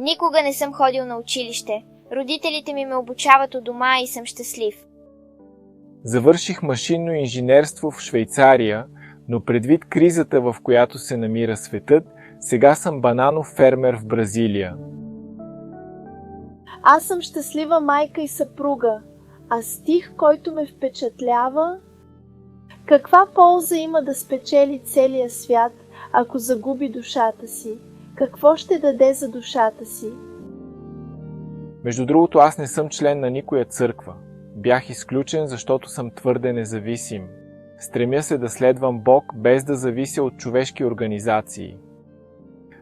Никога не съм ходил на училище. Родителите ми ме обучават у дома и съм щастлив. Завърших машинно инженерство в Швейцария, но предвид кризата, в която се намира светът, сега съм бананов фермер в Бразилия. Аз съм щастлива майка и съпруга, а стих, който ме впечатлява: каква полза има да спечели целия свят, ако загуби душата си? Какво ще даде за душата си? Между другото, аз не съм член на никоя църква. Бях изключен, защото съм твърде независим. Стремя се да следвам Бог, без да завися от човешки организации.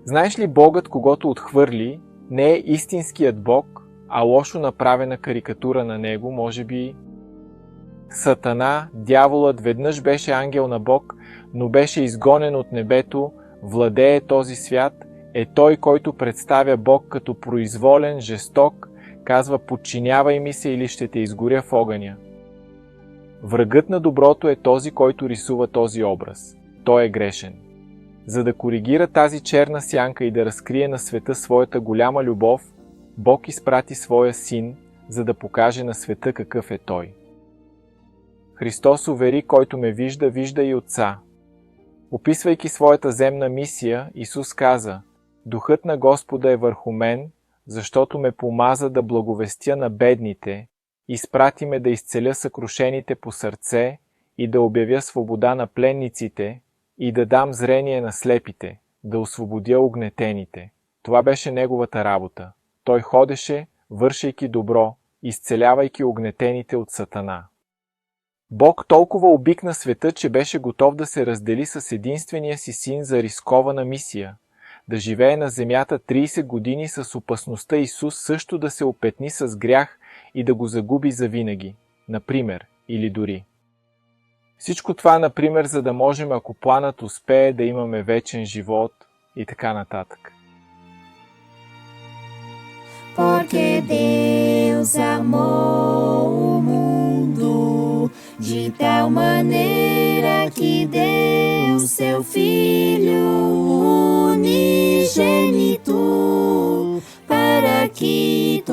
Знаеш ли, Богът, когото отхвърли, не е истинският Бог, а лошо направена карикатура на него, може би Сатана, дяволът, веднъж беше ангел на Бог, но беше изгонен от небето, владее този свят, е той, който представя Бог като произволен, жесток, казва: подчинявай ми се или ще те изгоря в огъня. Врагът на доброто е този, който рисува този образ. Той е грешен. За да коригира тази черна сянка и да разкрие на света своята голяма любов, Бог изпрати своя син, за да покаже на света какъв е той. Христос увери: който ме вижда, вижда и Отца. Описвайки своята земна мисия, Исус каза: Духът на Господа е върху мен, защото ме помаза да благовестя на бедните, изпрати ме да изцеля съкрушените по сърце и да обявя свобода на пленниците и да дам зрение на слепите, да освободя угнетените. Това беше неговата работа. Той ходеше, вършейки добро, изцелявайки угнетените от Сатана. Бог толкова обикна света, че беше готов да се раздели с единствения си син за рискована мисия, да живее на земята 30 години с опасността Исус също да се опетни с грях и да го загуби завинаги, например, или дори. Всичко това, например, за да можем, ако планът успее, да имаме вечен живот и така нататък. Porque Deus amou o mundo de tal maneira que deu seu Filho unigênito, para que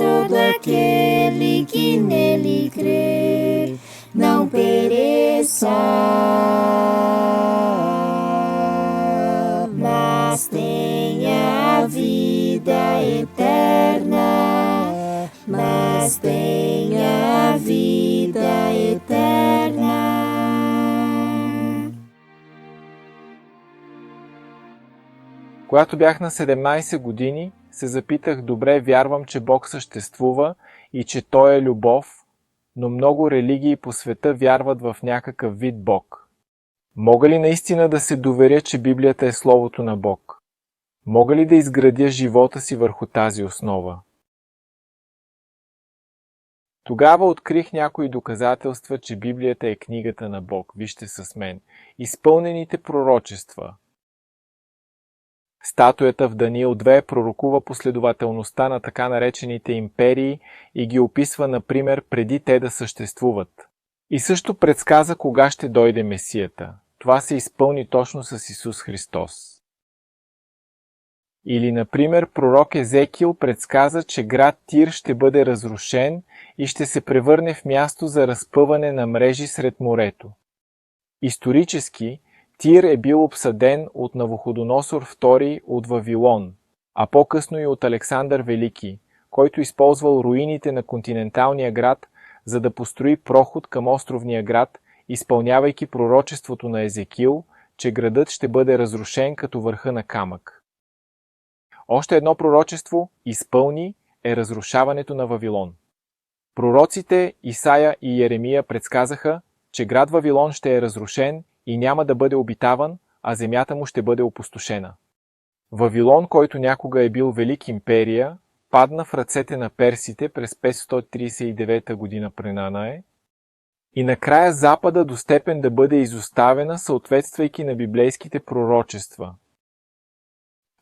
todo aquele que nele crê não pereça, mas tenha a vida eterna, mas tenha a vida eterna. Когато бях на 17 години, се запитах: добре, вярвам, че Бог съществува и че Той е любов, но много религии по света вярват в някакъв вид Бог. Мога ли наистина да се доверя, че Библията е Словото на Бог? Мога ли да изградя живота си върху тази основа? Тогава открих някои доказателства, че Библията е книгата на Бог. Вижте с мен. Изпълнените пророчества. Статуята в Даниил 2 пророкува последователността на така наречените империи и ги описва, например, преди те да съществуват. И също предсказа кога ще дойде Месията. Това се изпълни точно с Исус Христос. Или, например, пророк Езекил предсказа, че град Тир ще бъде разрушен и ще се превърне в място за разпъване на мрежи сред морето. Исторически, Тир е бил обсаден от Навуходоносор II от Вавилон, а по-късно и от Александър Велики, който използвал руините на континенталния град, за да построи проход към островния град, изпълнявайки пророчеството на Езекил, че градът ще бъде разрушен като върха на камък. Още едно пророчество изпълни е разрушаването на Вавилон. Пророците Исая и Йеремия предсказаха, че град Вавилон ще е разрушен и няма да бъде обитаван, а земята му ще бъде опустошена. Вавилон, който някога е бил велик империя, падна в ръцете на персите през 539 година Пренанае и накрая Запада до степен да бъде изоставена, съответствайки на библейските пророчества.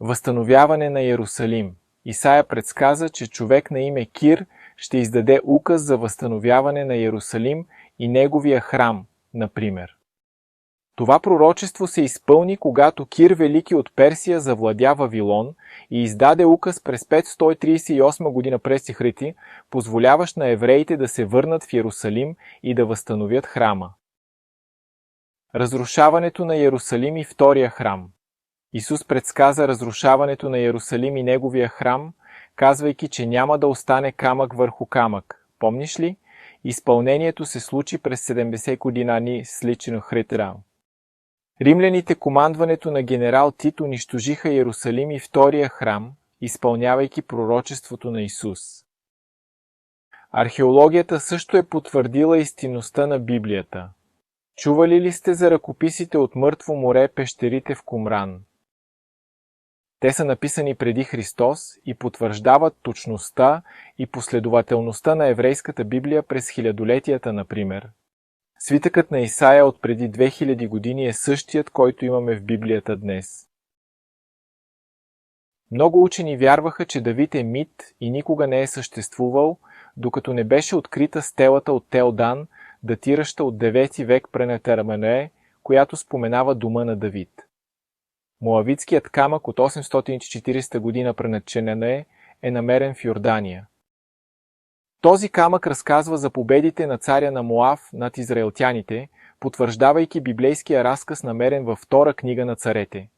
Възстановяване на Йерусалим. Исая предсказа, че човек на име Кир ще издаде указ за възстановяване на Йерусалим и неговия храм, например. Това пророчество се изпълни, когато Кир Велики от Персия завладя Вавилон и издаде указ през 538 година през Хрити, позволяващ на евреите да се върнат в Йерусалим и да възстановят храма. Разрушаването на Йерусалим и втория храм. Исус предсказа разрушаването на Йерусалим и неговия храм, казвайки, че няма да остане камък върху камък. Помниш ли? Изпълнението се случи през 70 години сличено Хритра. Римляните командването на генерал Тит унищожиха Йерусалим и втория храм, изпълнявайки пророчеството на Исус. Археологията също е потвърдила истинността на Библията. Чували ли сте за ръкописите от Мъртво море, пещерите в Кумран? Те са написани преди Христос и потвърждават точността и последователността на еврейската Библия през хилядолетията, например. Свитъкът на Исаия от преди 2000 години е същият, който имаме в Библията днес. Много учени вярваха, че Давид е мит и никога не е съществувал, докато не беше открита стелата от Телдан, датираща от 9 век пренетърмене, която споменава дома на Давид. Моавитският камък от 840 година преначенене е намерен в Йордания. Този камък разказва за победите на царя на Моав над израелтяните, потвърждавайки библейския разказ, намерен във втора книга на царете.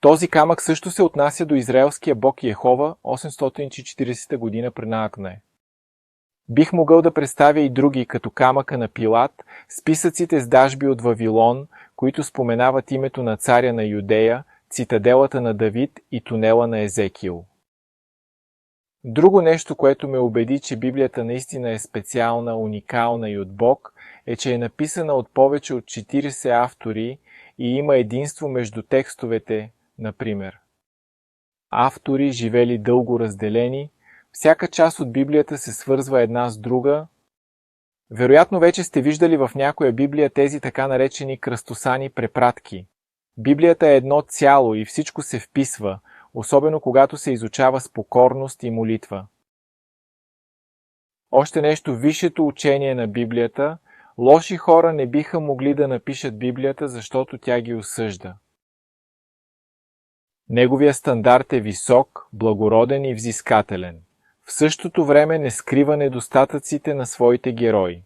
Този камък също се отнася до израелския бог Йехова 840 година преначенене. Бих могъл да представя и други, като камъка на Пилат, списъците с дажби от Вавилон, които споменават името на царя на Юдея, цитаделата на Давид и тунела на Езекил. Друго нещо, което ме убеди, че Библията наистина е специална, уникална и от Бог, е, че е написана от повече от 40 автори и има единство между текстовете, например. Автори, живели дълго разделени, всяка част от Библията се свързва една с друга. Вероятно вече сте виждали в някоя Библия тези така наречени кръстосани препратки. Библията е едно цяло и всичко се вписва, особено когато се изучава с покорност и молитва. Още нещо, висшето учение на Библията, лоши хора не биха могли да напишат Библията, защото тя ги осъжда. Неговия стандарт е висок, благороден и взискателен. В същото време не скрива недостатъците на своите герои.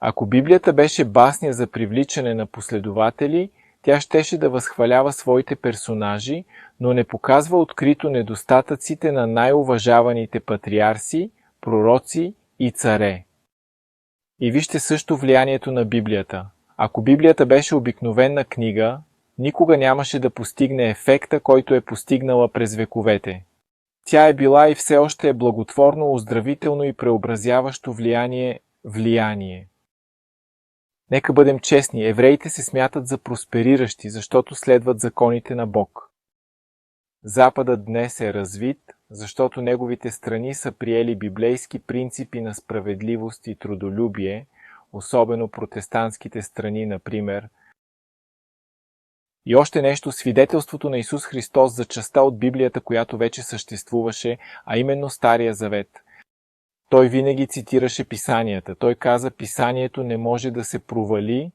Ако Библията беше басня за привличане на последователи, тя щеше да възхвалява своите персонажи, но не показва открито недостатъците на най-уважаваните патриарси, пророци и царе. И вижте също влиянието на Библията. Ако Библията беше обикновена книга, никога нямаше да постигне ефекта, който е постигнала през вековете. Тя е била и все още е благотворно, оздравително и преобразяващо влияние. Нека бъдем честни, евреите се смятат за проспериращи, защото следват законите на Бог. Западът днес е развит, защото неговите страни са приели библейски принципи на справедливост и трудолюбие, особено протестантските страни, например. И още нещо, свидетелството на Исус Христос за частта от Библията, която вече съществуваше, а именно Стария Завет. Той винаги цитираше Писанията. Той каза, Писанието не може да се провали.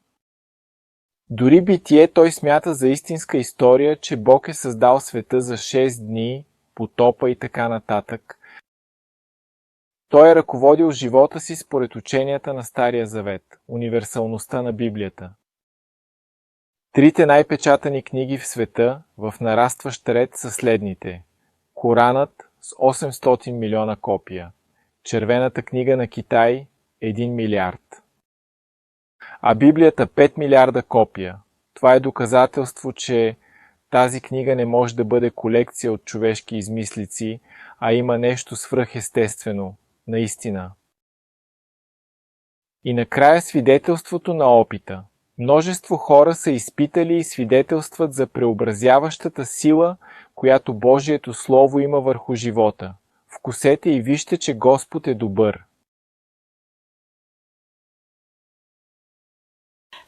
Дори Битие той смята за истинска история, че Бог е създал света за 6 дни, потопа и така нататък. Той е ръководил живота си според ученията на Стария Завет, универсалността на Библията. Трите най-печатани книги в света в нарастващ ред са следните. Коранът с 800 милиона копия. Червената книга на Китай – 1 милиард. А Библията 5 милиарда копия. Това е доказателство, че тази книга не може да бъде колекция от човешки измислици, а има нещо свръхестествено, наистина. И накрая свидетелството на опита. Множество хора са изпитали и свидетелстват за преобразяващата сила, която Божието Слово има върху живота. Вкусете и вижте, че Господ е добър.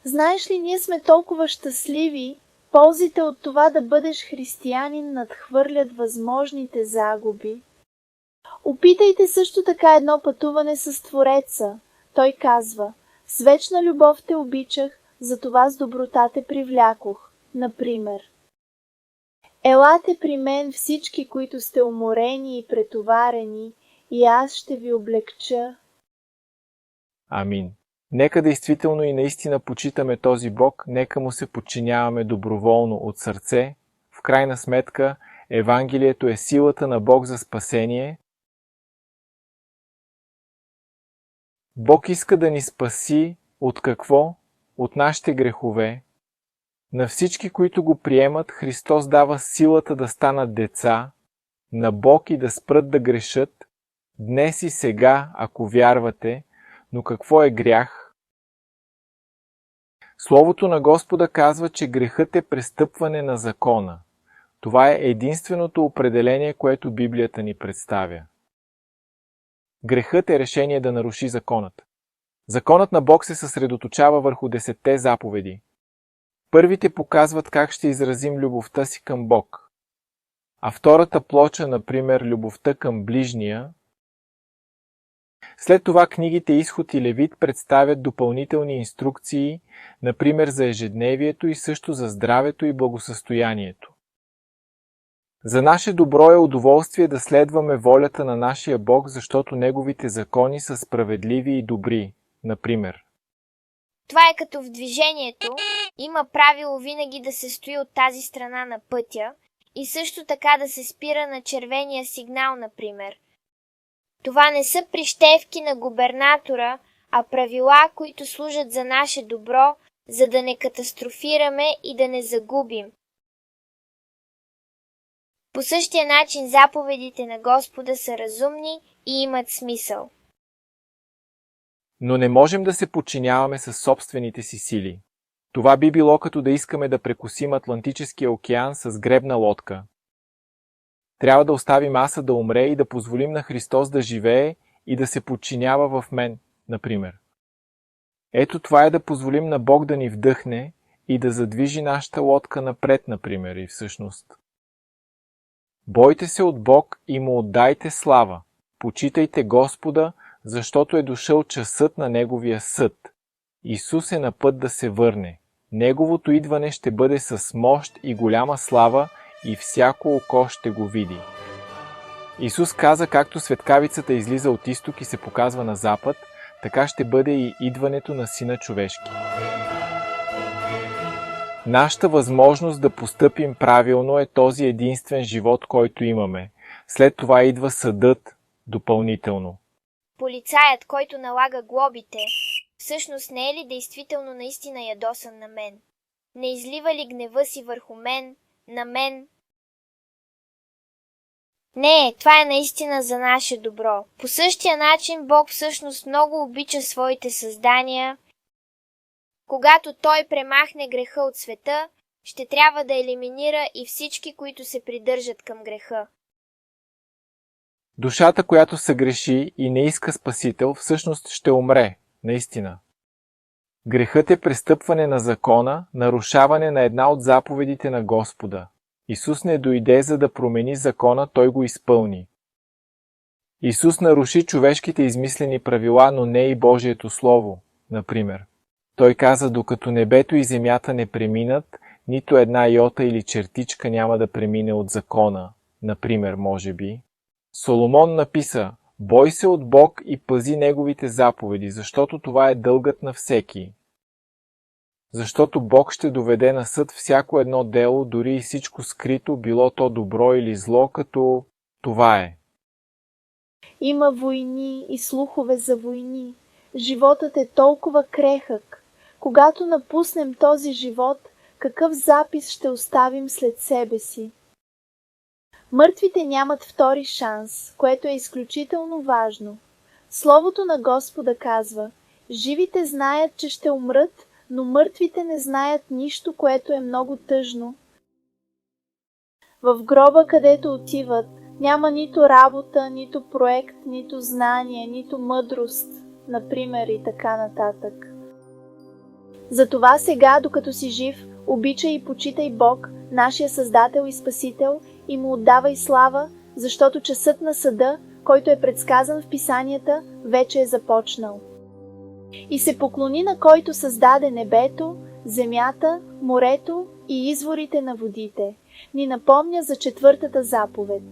Знаеш ли, ние сме толкова щастливи, ползите от това да бъдеш християнин надхвърлят възможните загуби. Опитайте също така едно пътуване с Твореца. Той казва, с вечна любов те обичах, затова с доброта те привлякох. Например: елате при мен всички, които сте уморени и претоварени, и аз ще ви облегча. Амин. Нека действително и наистина почитаме този Бог, нека му се подчиняваме доброволно от сърце. В крайна сметка, Евангелието е силата на Бог за спасение. Бог иска да ни спаси от какво? От нашите грехове. На всички, които го приемат, Христос дава силата да станат деца на Бог и да спрат да грешат днес и сега, ако вярвате. Но какво е грях? Словото на Господа казва, че грехът е престъпване на закона. Това е единственото определение, което Библията ни представя. Грехът е решение да наруши законът. Законът на Бог се съсредоточава върху 10 заповеди. Първите показват как ще изразим любовта си към Бог. А втората плоча, например, любовта към ближния. След това книгите Изход и Левит представят допълнителни инструкции, например за ежедневието и също за здравето и благосъстоянието. За наше добро е удоволствие да следваме волята на нашия Бог, защото Неговите закони са справедливи и добри, например. Това е като в движението. Има правило винаги да се стои от тази страна на пътя и също така да се спира на червения сигнал, например. Това не са прищевки на губернатора, а правила, които служат за наше добро, за да не катастрофираме и да не загубим. По същия начин заповедите на Господа са разумни и имат смисъл. Но не можем да се подчиняваме със собствените си сили. Това би било като да искаме да прекосим Атлантическия океан с гребна лодка. Трябва да оставим Аса да умре и да позволим на Христос да живее и да се подчинява в мен, например. Ето това е да позволим на Бог да ни вдъхне и да задвижи нашата лодка напред, например, и всъщност. Бойте се от Бог и му отдайте слава. Почитайте Господа, защото е дошъл часът на Неговия съд. Исус е на път да се върне. Неговото идване ще бъде с мощ и голяма слава и всяко око ще го види. Исус каза, както светкавицата излиза от изток и се показва на запад, така ще бъде и идването на Сина човешки. Нашата възможност да постъпим правилно е този единствен живот, който имаме. След това идва съдът допълнително. Полицаят, който налага глобите, всъщност не е ли действително наистина ядосан на мен? Не излива ли гнева си върху мен, на мен? Не, това е наистина за наше добро. По същия начин Бог всъщност много обича своите създания. Когато Той премахне греха от света, ще трябва да елиминира и всички, които се придържат към греха. Душата, която съгреши и не иска Спасител, всъщност ще умре, наистина. Грехът е престъпване на закона, нарушаване на една от заповедите на Господа. Исус не дойде за да промени закона, Той го изпълни. Исус наруши човешките измислени правила, но не и Божието Слово, например. Той каза, докато небето и земята не преминат, нито една йота или чертичка няма да премине от закона, например, може би. Соломон написа: бой се от Бог и пази Неговите заповеди, защото това е дългът на всеки. Защото Бог ще доведе на съд всяко едно дело, дори и всичко скрито, било то добро или зло, като това е. Има войни и слухове за войни. Животът е толкова крехък. Когато напуснем този живот, какъв запис ще оставим след себе си? Мъртвите нямат втори шанс, което е изключително важно. Словото на Господа казва: живите знаят, че ще умрат, но мъртвите не знаят нищо, което е много тъжно. В гроба, където отиват, няма нито работа, нито проект, нито знание, нито мъдрост, например, и така нататък. Затова сега, докато си жив, обичай и почитай Бог, нашия Създател и Спасител, и му отдавай слава, защото часът на съда, който е предсказан в писанията, вече е започнал. И се поклони на който създаде небето, земята, морето и изворите на водите, ни напомня за четвъртата заповед.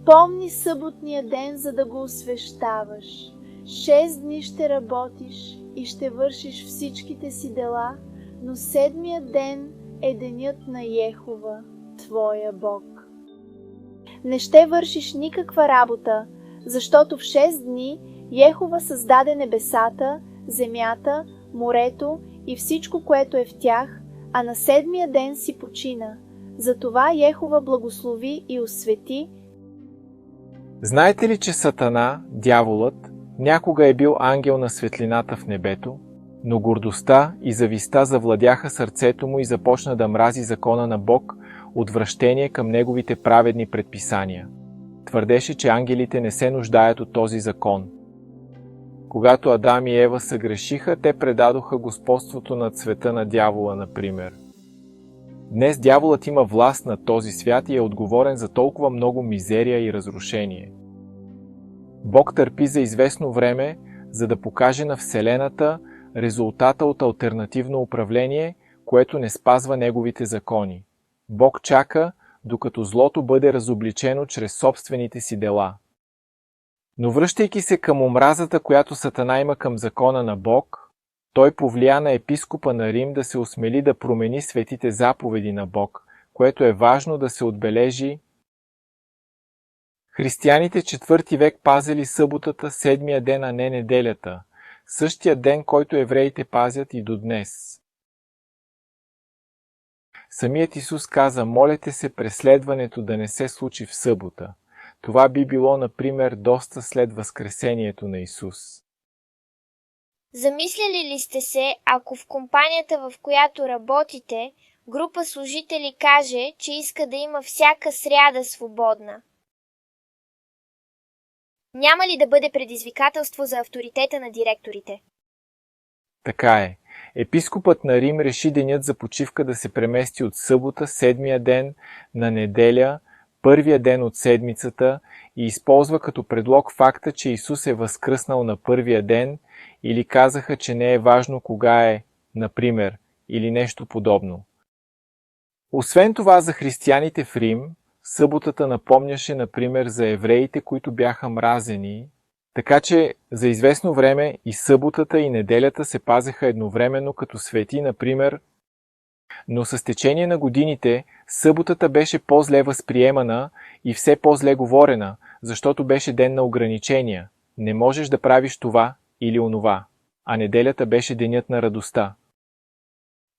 Помни съботния ден, за да го освещаваш. 6 дни ще работиш и ще вършиш всичките си дела, но 7-я ден е денят на Йехова, твоя Бог. Не ще вършиш никаква работа, защото в 6 дни Йехова създаде небесата, земята, морето и всичко, което е в тях, а на 7-я ден си почина. Затова Йехова благослови и освети. Знаете ли, че Сатана, дяволът, някога е бил ангел на светлината в небето, но гордостта и завистта завладяха сърцето му и започна да мрази закона на Бог, отвращение към неговите праведни предписания. Твърдеше, че ангелите не се нуждаят от този закон. Когато Адам и Ева съгрешиха, те предадоха господството над света на дявола, например. Днес дяволът има власт над този свят и е отговорен за толкова много мизерия и разрушение. Бог търпи за известно време, за да покаже на Вселената резултата от алтернативно управление, което не спазва неговите закони. Бог чака, докато злото бъде разобличено чрез собствените си дела. Но връщайки се към омразата, която Сатана има към закона на Бог, той повлия на епископа на Рим да се осмели да промени светите заповеди на Бог, което е важно да се отбележи. Християните 4 век пазили съботата, 7-я ден, а не неделята, същия ден, който евреите пазят и до днес. Самият Исус каза: молете се преследването да не се случи в събота. Това би било, например, доста след възкресението на Исус. Замисляли ли сте се, ако в компанията, в която работите, група служители каже, че иска да има всяка сряда свободна? Няма ли да бъде предизвикателство за авторитета на директорите? Така е. Епископът на Рим реши денят за почивка да се премести от събота, 7-я ден, на неделя, 1-я ден от седмицата и използва като предлог факта, че Исус е възкръснал на 1-я ден, или казаха, че не е важно кога е, например, или нещо подобно. Освен това, за християните в Рим, съботата напомняше, например, за евреите, които бяха мразени, така че за известно време и съботата и неделята се пазеха едновременно като свети, например, но с течение на годините съботата беше по-зле възприемана и все по-зле говорена, защото беше ден на ограничения. Не можеш да правиш това или онова, а неделята беше денят на радостта.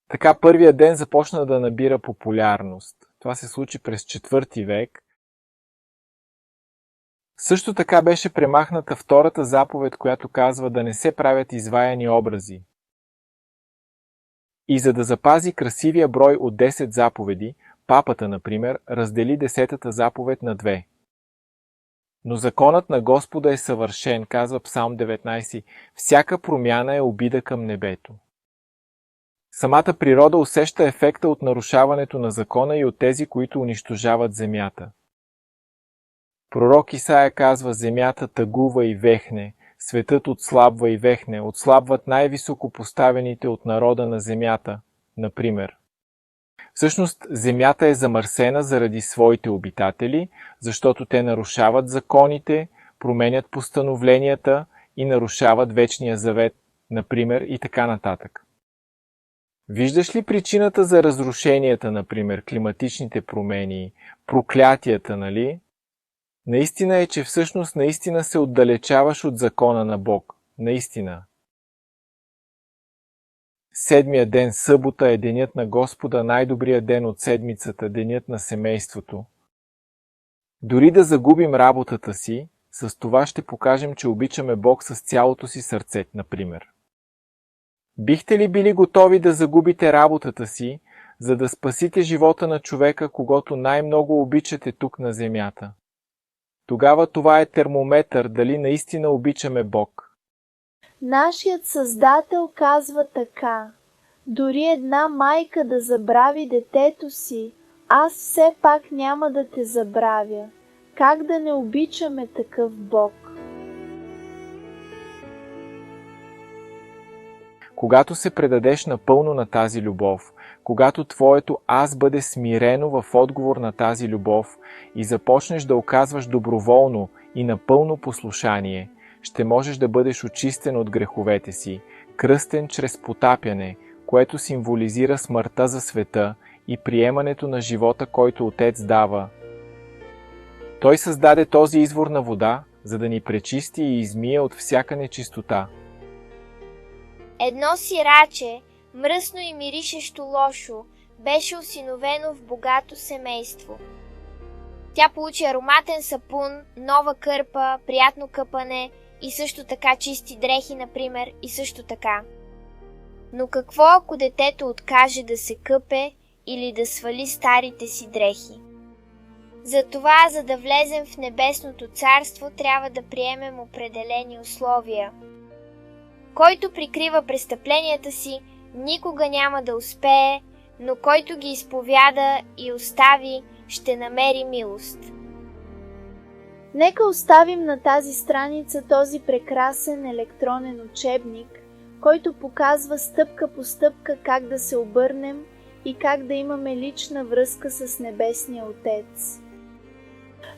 Така първия ден започна да набира популярност. Това се случи през 4 век. Също така беше премахната втората заповед, която казва да не се правят изваяни образи. И за да запази красивия брой от 10 заповеди, папата, например, раздели 10-та заповед на 2. Но законът на Господа е съвършен, казва Псалм 19, всяка промяна е обида към небето. Самата природа усеща ефекта от нарушаването на закона и от тези, които унищожават земята. Пророк Исаия казва: земята тъгува и вехне, светът отслабва и вехне, отслабват най-високо поставените от народа на земята, например. Всъщност, земята е замърсена заради своите обитатели, защото те нарушават законите, променят постановленията и нарушават вечния завет, например, и така нататък. Виждаш ли причината за разрушенията, например, климатичните промени, проклятията, нали? Наистина е, че всъщност наистина се отдалечаваш от закона на Бог. Наистина. 7-я ден, събота, е денят на Господа, най-добрият ден от седмицата, денят на семейството. Дори да загубим работата си, с това ще покажем, че обичаме Бог с цялото си сърце, например. Бихте ли били готови да загубите работата си, за да спасите живота на човека, когото най-много обичате тук на земята? Тогава това е термометър дали наистина обичаме Бог. Нашият Създател казва така: дори една майка да забрави детето си, аз все пак няма да те забравя. Как да не обичаме такъв Бог? Когато се предадеш напълно на тази любов, когато твоето аз бъде смирено в отговор на тази любов и започнеш да оказваш доброволно и напълно послушание, ще можеш да бъдеш очистен от греховете си, кръстен чрез потапяне, което символизира смъртта за света и приемането на живота, който Отец дава. Той създаде този извор на вода, за да ни пречисти и измие от всяка нечистота. Едно сираче, мръсно и миришещо лошо, беше осиновено в богато семейство. Тя получи ароматен сапун, нова кърпа, приятно къпане и също така чисти дрехи, например, и също така. Но какво ако детето откаже да се къпе или да свали старите си дрехи? Затова, за да влезем в небесното царство, трябва да приемем определени условия. Който прикрива престъпленията си, никога няма да успее, но който ги изповяда и остави, ще намери милост. Нека оставим на тази страница този прекрасен електронен учебник, който показва стъпка по стъпка как да се обърнем и как да имаме лична връзка с Небесния Отец.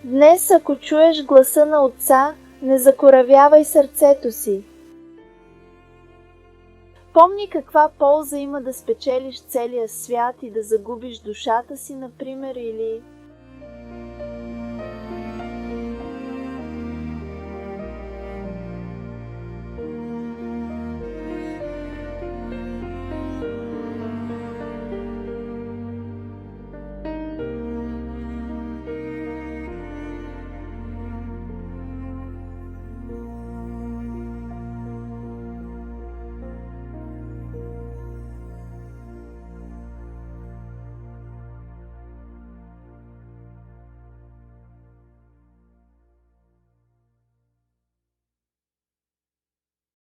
Днес, ако чуеш гласа на Отца, не закоравявай сърцето си. Помни каква полза има да спечелиш целия свят и да загубиш душата си, например, или